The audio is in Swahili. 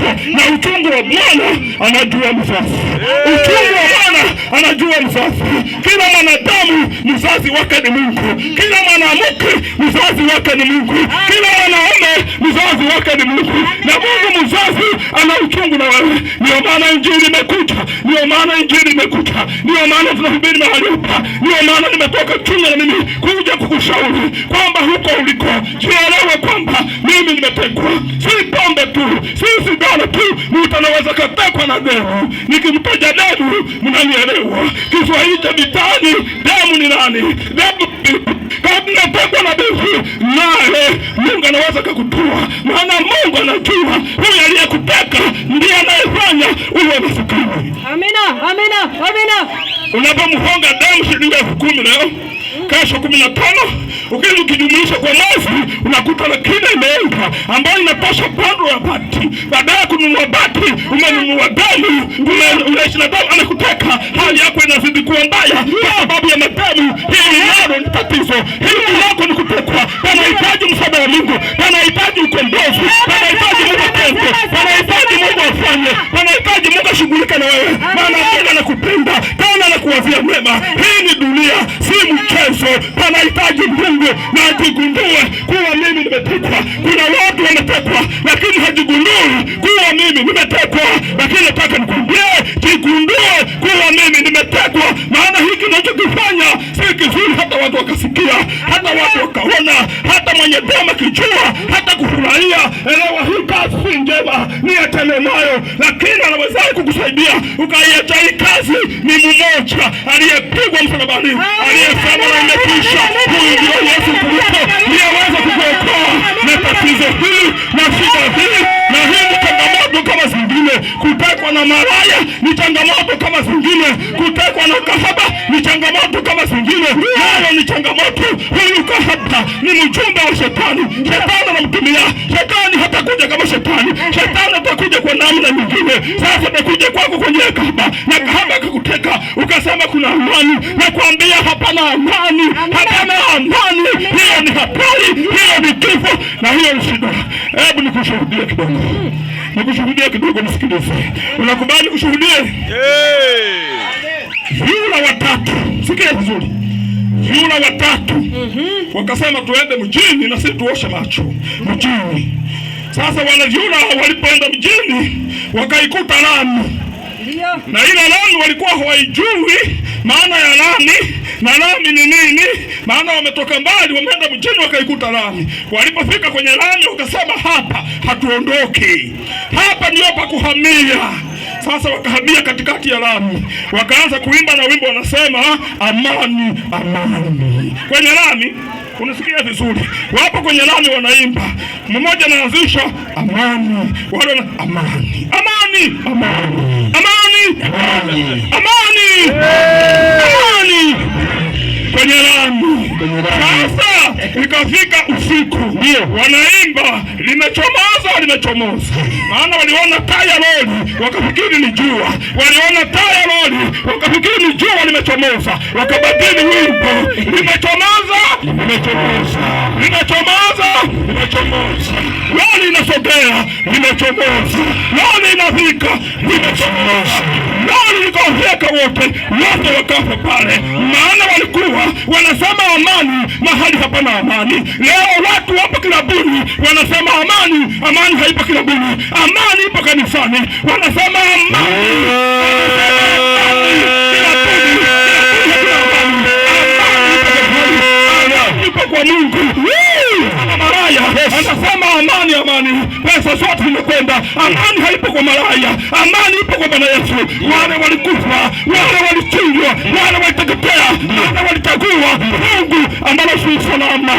alipo, na uchungu wa Bwana anajua mzazi. Uchungu wa Bwana anajua mzazi. Kila mwanadamu mzazi wake ni Mungu. Kila mwanamke mzazi wake ni Mungu. Kila mwanaume mzazi wake ni Mungu. Na Mungu mzazi ana uchungu na wewe. Ndio maana injili imekuja. Ndio maana injili imekuja. Ndio maana tunahubiri mahali hapa. Ndio maana nimetoka Kenya na mimi kuja kukushauri kwamba huko uliko jielewe kwamba mimi nimetekwa. Si pombe tu, si sigara tu, mtu anaweza kutekwa na demu. Nikimtaja demu mnanielewa. Kiswahili cha vitani, demu ni nani? Demu kama unatekwa na demu, naye Mungu anaweza kukutoa. Maana Mungu anajua huyu aliyekuteka ndiye anayefanya uwe maskini. Amina, amina, amina. Unapomhonga demu shilingi 10,000 leo, kesho 15, ukijumlisha kwa mwezi unakuta lakini imeenda ambayo inatosha bando ya bati. Baadaye kununua bati umenunua demu, unaishi na demu anakuteka, hali yako inazidi kuwa mbaya kwa sababu ya mademu. Hili nalo ni tatizo. Hili lako ni kutekwa. Panahitaji msaada wa Mungu, panahitaji ukombozi, panahitaji Mungu atende, panahitaji Mungu afanye, panahitaji Mungu ashughulike na wewe, maana Mungu anakupenda tena anakuwazia mema. Hii ni dunia, si mchezo. Panahitaji Mungu na ajigundue kuwa mimi nimetekwa. Kuna watu wametekwa lakini hajigundui kuwa mimi nimetekwa. Lakini nataka nikwambie, jigundue kuwa mimi nimetekwa, maana hiki ninachokifanya si kizuri hata watu wakasikia, hata watu wakaona, hata mwenye dema kijua, hata kufurahia. Elewa hii kazi si njema, niachane nayo. Lakini anaweza kukusaidia ukaiacha hii kazi ni mmoja aliyepigwa msalabani, aliyesema na imekwisha. Huyu ndio Yesu Kristo, aliyeweza kukuokoa na tatizo hili na shida hii. Na hii ni changamoto kama zingine. Kutekwa na malaya ni changamoto kama zingine. Kutekwa na kahaba ni changamoto kama zingine. Nayo ni changamoto. Huyu kahaba ni mjumbe wa shetani. Shetani anamtumia. Shetani hatakuja kama shetani. Shetani atakuja kwa namna nyingine. Sasa atakuja kwako kwenye kahaba, na kahaba akakuteka, ukasema kuna amani. Nakwambia hapana amani. Hapana amani. Hiyo ni hatari. Hiyo ni kifo. Na hiyo ni shida. Hebu nikushuhudie kidogo. Nikushuhudie kidogo, nisikilize. Unakubali kushuhudia? Vyura watatu. Sikia vizuri. Vyura watatu. Wakasema tuende mjini na sisi tuoshe macho mjini. Sasa wale vyura walipoenda mjini wakaikuta lami. Na ile lami walikuwa hawaijui maana ya lami na lami ni nini. Maana wametoka mbali, wameenda mjini wakaikuta lami. Walipofika kwenye lami wakasema hapa hatuondoki, hapa ndio pa kuhamia. Sasa wakahamia katikati ya lami, wakaanza kuimba na wimbo wanasema amani, amani. Kwenye lami, unasikia vizuri, wapo kwenye lami wanaimba. Mmoja anaanzisha amani, wale wana amani, amani, amani, amani, amani, amani kwenye lami. Sasa ikafika usiku, wanaimba limechomoza, limechomoza. Maana waliona taa ya lori wakafikiri ni jua, waliona taa ya lori wakafikiri ni jua limechomoza, wakabadili wimbo. Limechomoza, limechomoza, limechomoza, limechomoza. Lori inasogea, limechomoza. Lori inafika, limechomoza. Lori likawafika wote wakafa pale. Maana walikuwa wanasema amani mahali hapana amani. Leo watu wapo kilabuni wanasema amani, amani haipo kilabuni. Amani ipo kanisani, wanasema amani. Ipo kwa Mungu. Maraya anasema amani, amani. Pesa zote zimekwenda. Amani haipo kwa maraya, amani ipo kwa Bwana Yesu. Wale walikufa, wale walichinjwa, wale waliteketea, wale walichagua Mungu ambalo si salama.